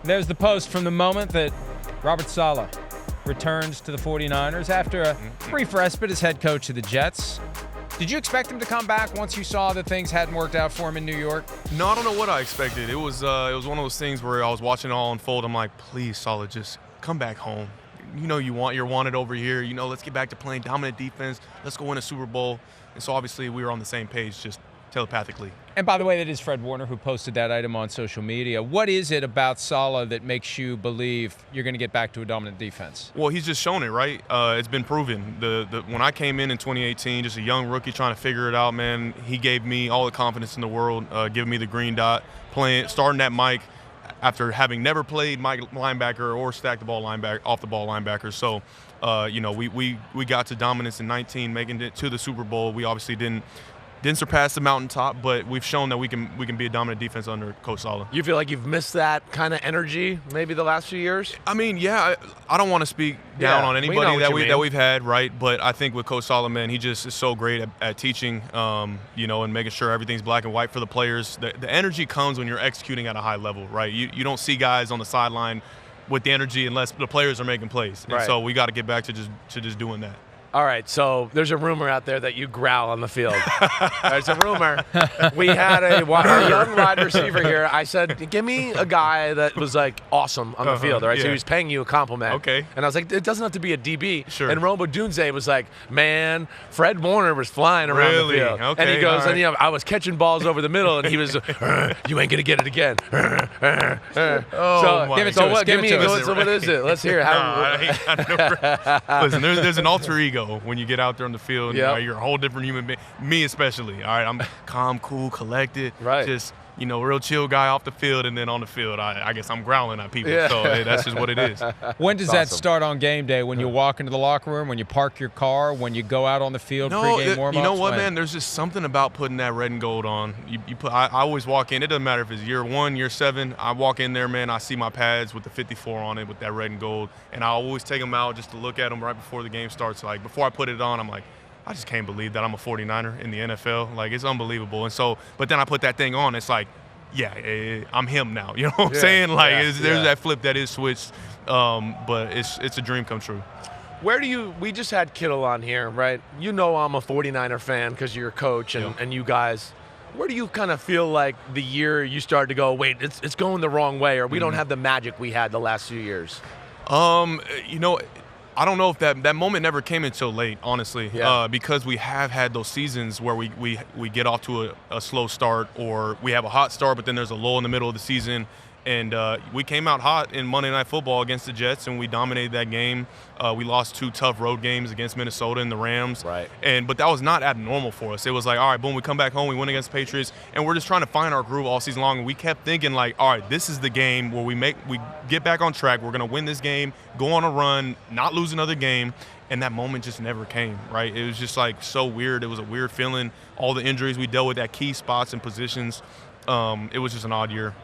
There's the post from the moment that Robert Saleh returns to the 49ers after a brief respite as head coach of the Jets. Did you expect him to come back once you saw that things hadn't worked out for him in New York? No, I don't know what I expected. It was one of those things where I was watching it all unfold. I'm like, please, Saleh, just come back home. You know you're wanted over here. You know, let's get back to playing dominant defense. Let's go win a Super Bowl. And so obviously we were on the same page, just telepathically. And by the way, that is Fred Warner who posted that item on social media. What is it about Saleh that makes you believe you're going to get back to a dominant defense? Well, he's just shown it, right? It's been proven. When I came in 2018, just a young rookie trying to figure it out, man, he gave me all the confidence in the world, giving me the green dot, starting at Mike after having never played Mike linebacker or stacked the ball linebacker, off the ball linebacker. So, we got to dominance in 19, making it to the Super Bowl. We obviously didn't surpass the mountaintop, but we've shown that we can be a dominant defense under Coach Saleh. You feel like you've missed that kind of energy maybe the last few years? I mean, yeah, I don't want to speak down on anybody that we've had, right? But I think with Coach Saleh, man, he just is so great at teaching, and making sure everything's black and white for the players. The energy comes when you're executing at a high level, right? You don't see guys on the sideline with the energy unless the players are making plays. And so we got to get back to just doing that. All right, so there's a rumor out there that you growl on the field. There's a rumor. We had a young wide receiver here. I said, give me a guy that was, like, awesome on the field, all right? So he was paying you a compliment. Okay. And I was like, it doesn't have to be a DB. Sure. And Romo Dunze was like, man, Fred Warner was flying around the field. Okay. And he goes, I was catching balls over the middle, and he was, you ain't going to get it again. So what is it? Let's hear it. Listen, there's an alter ego when you get out there on the field. Yep. You're a whole different human being. Me especially. All right, I'm calm, cool, collected. Right. Just real chill guy off the field, and then on the field, I guess I'm growling at people. Yeah. So that's just what it is. When does that start on game day? When you walk into the locker room, when you park your car, when you go out on the field, pregame warm-ups? You know what, man? There's just something about putting that red and gold on. I always walk in. It doesn't matter if it's year 1, year 7. I walk in there, man. I see my pads with the 54 on it with that red and gold, and I always take them out just to look at them right before the game starts. Like before I put it on, I'm like, I just can't believe that I'm a 49er in the NFL. Like it's unbelievable. And so, but then I put that thing on. It's like, yeah, I'm him now. You know what I'm saying? Like there's that flip that is switched, but it's a dream come true. We just had Kittle on here, right? You know I'm a 49er fan because you're a coach and you guys. Where do you kind of feel like the year you started to go, wait, it's going the wrong way, or we don't have the magic we had the last few years? I don't know if that moment never came until late, honestly, because we have had those seasons where we get off to a slow start, or we have a hot start, but then there's a lull in the middle of the season. And we came out hot in Monday Night Football against the Jets, and we dominated that game. We lost 2 tough road games against Minnesota and the Rams. Right. But that was not abnormal for us. It was like, all right, boom, we come back home, we win against the Patriots, and we're just trying to find our groove all season long. And we kept thinking, like, all right, this is the game where we get back on track. We're going to win this game, go on a run, not lose another game. And that moment just never came, right? It was just, like, so weird. It was a weird feeling. All the injuries we dealt with at key spots and positions, it was just an odd year.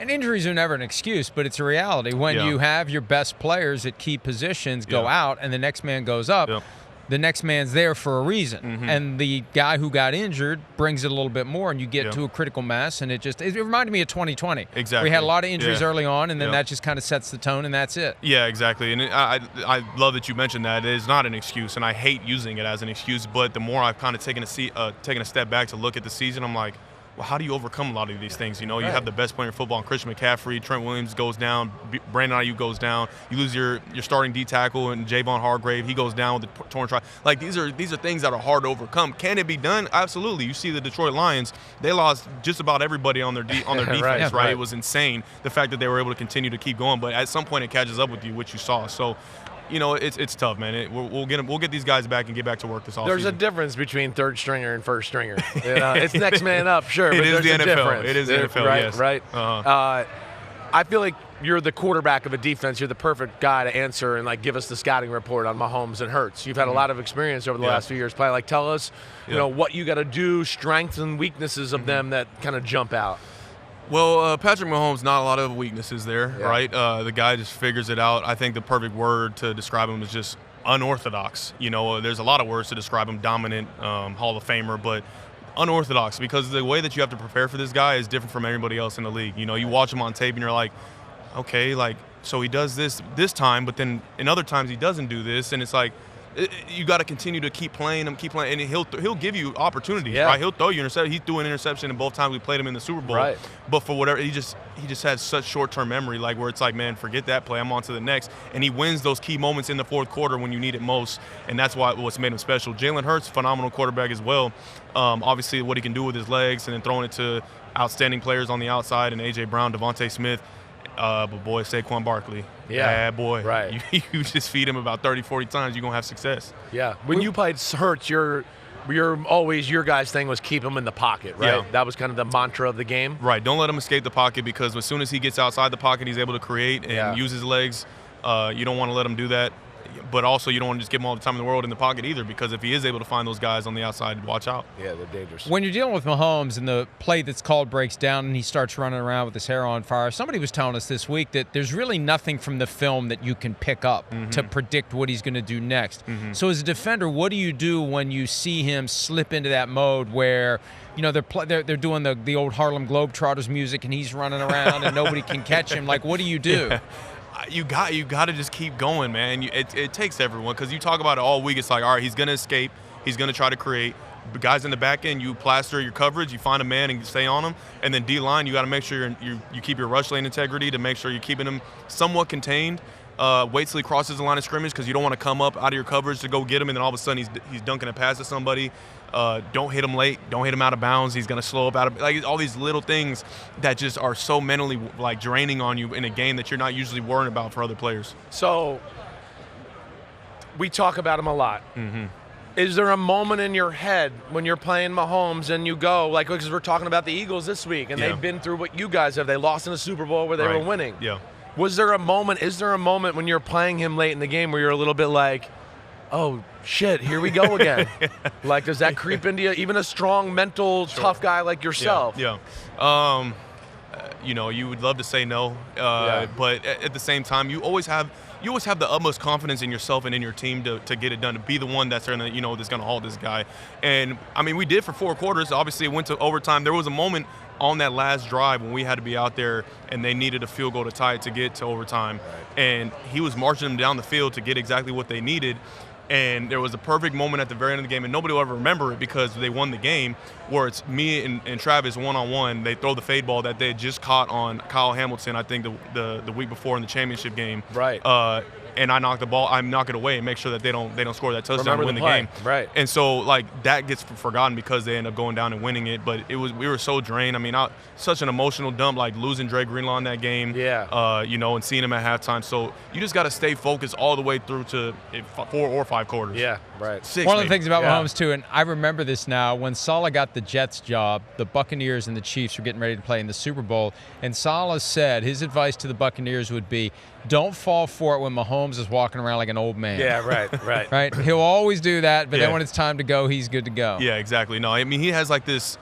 And injuries are never an excuse, but it's a reality. When you have your best players at key positions go out and the next man goes up, the next man's there for a reason. And the guy who got injured brings it a little bit more, and you get to a critical mass, and it reminded me of 2020. Exactly. We had a lot of injuries early on, and then that just kind of sets the tone, and that's it. Yeah, exactly. And I love that you mentioned that. It is not an excuse, and I hate using it as an excuse, but the more I've kind of taken a step back to look at the season, I'm like, well, how do you overcome a lot of these things? You have the best player in football, Christian McCaffrey, Trent Williams goes down, Brandon Ayuk goes down. You lose your starting D tackle and Javon Hargrave, he goes down with the torn tricep. Like these are things that are hard to overcome. Can it be done? Absolutely. You see the Detroit Lions, they lost just about everybody on their defense, right? It was insane the fact that they were able to continue to keep going, but at some point it catches up with you, which you saw. So it's tough, man. We'll get these guys back and get back to work this offseason. There's a difference between third stringer and first stringer. It's next man up, sure. It but is the NFL. Difference. It is the NFL. Right, yes. Right. I feel like you're the quarterback of a defense. You're the perfect guy to answer and give us the scouting report on Mahomes and Hurts. You've had a lot of experience over the last few years playing. Tell us, what you got to do, strengths and weaknesses of them that kind of jump out. Well, Patrick Mahomes, not a lot of weaknesses there, right? The guy just figures it out. I think the perfect word to describe him is just unorthodox. There's a lot of words to describe him, dominant, Hall of Famer, but unorthodox, because the way that you have to prepare for this guy is different from everybody else in the league. You watch him on tape and you're like, okay, like, so he does this time, but then in other times he doesn't do this, and it's like, you got to continue to keep playing him, and he'll give you opportunities, right? He'll throw you interception. He threw an interception in both times we played him in the Super Bowl. Right. But for whatever, he just has such short-term memory, like where it's like, man, forget that play, I'm on to the next. And he wins those key moments in the fourth quarter when you need it most, and that's what's made him special. Jalen Hurts, phenomenal quarterback as well. Obviously, what he can do with his legs and then throwing it to outstanding players on the outside, and A.J. Brown, Devontae Smith. But boy, Saquon Barkley. Yeah, boy. Right. You just feed him about 30, 40 times, you're going to have success. Yeah. When you played Hurts, your guys' thing was keep him in the pocket, right? Yeah. That was kind of the mantra of the game. Right. Don't let him escape the pocket, because as soon as he gets outside the pocket, he's able to create and use his legs. You don't want to let him do that. But also, you don't want to just give him all the time in the world in the pocket either, because if he is able to find those guys on the outside, watch out. Yeah, they're dangerous. When you're dealing with Mahomes and the play that's called breaks down and he starts running around with his hair on fire, somebody was telling us this week that there's really nothing from the film that you can pick up to predict what he's going to do next. So as a defender, what do you do when you see him slip into that mode where, you know, they're doing the old Harlem Globetrotters music and he's running around and nobody can catch him? Like, what do you do? Yeah. You got to just keep going, man. It takes everyone, because you talk about it all week. It's like, all right, he's going to escape. He's going to try to create. The guys in the back end, you plaster your coverage. You find a man and stay on him. And then D-line, you got to make sure you keep your rush lane integrity to make sure you're keeping him somewhat contained. Wait till he crosses the line of scrimmage, because you don't want to come up out of your coverage to go get him, and then all of a sudden he's dunking a pass to somebody. Don't hit him late. Don't hit him out of bounds. He's going to slow up out of, like, all these little things that just are so mentally, like, draining on you in a game that you're not usually worrying about for other players. So we talk about him a lot. Is there a moment in your head when you're playing Mahomes and you go, like, because we're talking about the Eagles this week, and they've been through what you guys have. They lost in a Super Bowl where they were winning. Yeah. Is there a moment when you're playing him late in the game where you're a little bit like, oh, shit, here we go again? Like, does that creep into you? Even a strong, mental, tough guy like yourself. Yeah. You know, you would love to say no, but at the same time, you always have the utmost confidence in yourself and in your team to get it done, to be the one that's going to, that's going to hold this guy. And, I mean, we did for 4 quarters. Obviously, it went to overtime. There was a moment on that last drive when we had to be out there and they needed a field goal to tie it to get to overtime. And he was marching them down the field to get exactly what they needed. And there was a perfect moment at the very end of the game, and nobody will ever remember it because they won the game, where it's me and Travis one-on-one. They throw the fade ball that they had just caught on Kyle Hamilton, I think the week before in the championship game. Right. And I knock it away and make sure that they don't score that touchdown and win the game. Right. And so, like, that gets forgotten because they end up going down and winning it. But we were so drained. I mean, such an emotional dump, like losing Dre Greenlaw in that game. Yeah. And seeing him at halftime. So you just got to stay focused all the way through to 4 or 5 quarters. Yeah. Right. 6, One of the things about Mahomes too, and I remember this now, when Saleh got the Jets job, the Buccaneers and the Chiefs were getting ready to play in the Super Bowl, and Saleh said his advice to the Buccaneers would be, don't fall for it when Mahomes is walking around like an old man. Yeah, right. Right? He'll always do that, but then when it's time to go, he's good to go. Yeah, exactly. No, I mean, he has like this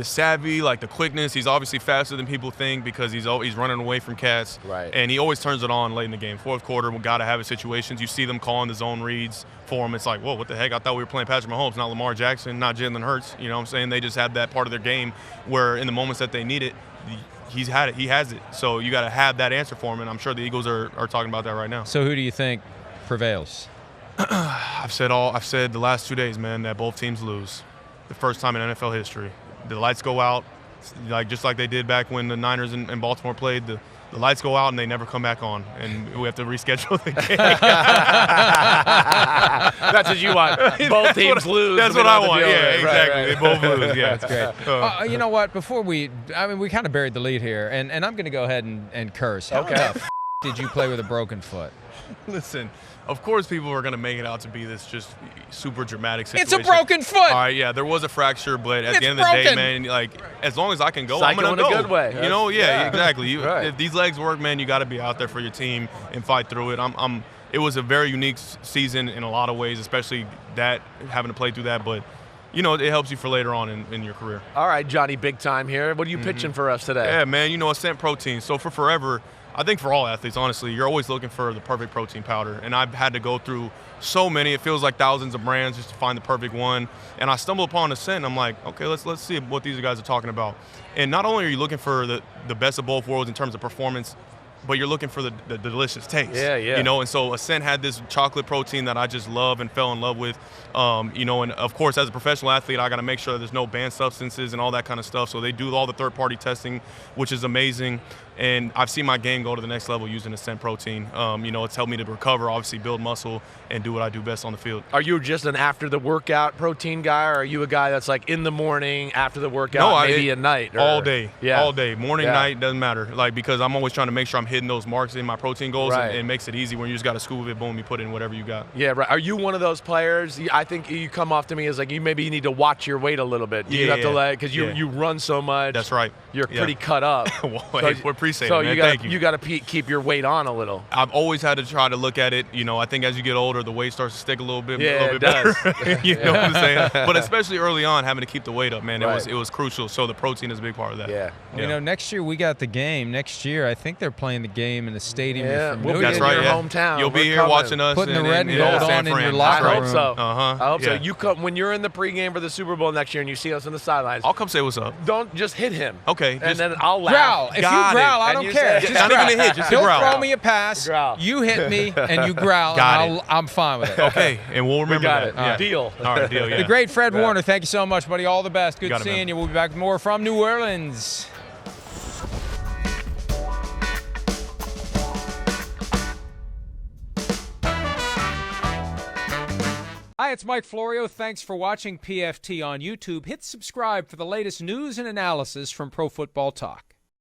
savvy, like the quickness. He's obviously faster than people think because he's running away from cats. Right. And he always turns it on late in the game. Fourth quarter, we got to have it situations. You see them calling the zone reads for him. It's like, whoa, what the heck? I thought we were playing Patrick Mahomes, not Lamar Jackson, not Jalen Hurts. You know what I'm saying? They just have that part of their game where in the moments that they need it, he's had it. He has it. So you got to have that answer for him, and I'm sure the Eagles are talking about that right now. So who do you think prevails? I've said the last 2 days, man, that both teams lose. The first time in NFL history. The lights go out, just like they did back when the Niners and Baltimore played. The lights go out and they never come back on, and we have to reschedule the game. That's what you want. Both teams lose. That's what I want. Yeah, exactly. Right. They both lose. Yeah, that's great. You know what? Before we kind of buried the lead here, and I'm going to go ahead and curse. How the did you play with a broken foot? Listen, of course people are going to make it out to be this just super dramatic situation. It's a broken foot. All right, yeah, there was a fracture, but at the end of the day, man, like, as long as I can go, I'm going to go. In a good way. Exactly. If these legs work, man, you got to be out there for your team and fight through it. It was a very unique season in a lot of ways, especially that, having to play through that, but it helps you for later on in your career. All right, Johnny, big time here. What are you pitching for us today? Yeah, man, Ascent Protein. So for forever, I think for all athletes, honestly, you're always looking for the perfect protein powder. And I've had to go through so many. It feels like thousands of brands just to find the perfect one. And I stumbled upon Ascent, and I'm like, okay, let's see what these guys are talking about. And not only are you looking for the best of both worlds in terms of performance, but you're looking for the delicious taste. Yeah. You know, and so Ascent had this chocolate protein that I just love and fell in love with. You know, and of course, as a professional athlete, I got to make sure there's no banned substances and all that kind of stuff. So they do all the third-party testing, which is amazing. And I've seen my game go to the next level using Ascent protein. You know, it's helped me to recover, obviously build muscle, and do what I do best on the field. Are you just an after the workout protein guy, or are you a guy that's like in the morning, after the workout, maybe at night? All day. Yeah. All day. Morning, night, doesn't matter. Like, because I'm always trying to make sure I'm hitting those marks in my protein goals, and it makes it easy when you just got a scoop of it, boom, you put in whatever you got. Yeah, right. Are you one of those players? I think you come off to me as like you need to watch your weight a little bit. You have to because you run so much. That's right. You're pretty cut up. Well, hey, we appreciate it, man. Thank you. You got to keep your weight on a little. I've always had to try to look at it. You know, I think as you get older, the weight starts to stick a little bit, it better. Does. You know what I'm saying? But especially early on, having to keep the weight up, man, it was crucial. So the protein is a big part of that. Yeah. You know, next year we got the game. Next year, I think they're playing the game in the stadium. We'll be in your hometown. You'll be here watching us. Putting the red and gold on in your locker room. I hope so. I hope so. You come when you're in the pregame for the Super Bowl next year and you see us on the sidelines. I'll come say what's up. Don't just hit him. Okay. And then I'll laugh. Growl. If you growl, I don't care. Just not even a hit. Just He'll growl. throw me a pass. You hit me and you growl. I'm fine with it. Okay. And we'll remember that. Yeah. Deal. All right. Deal. Yeah. The great Fred Warner. Thank you so much, buddy. All the best. Good seeing you. We'll be back with more from New Orleans. Hi, it's Mike Florio. Thanks for watching PFT on YouTube. Hit subscribe for the latest news and analysis from Pro Football Talk.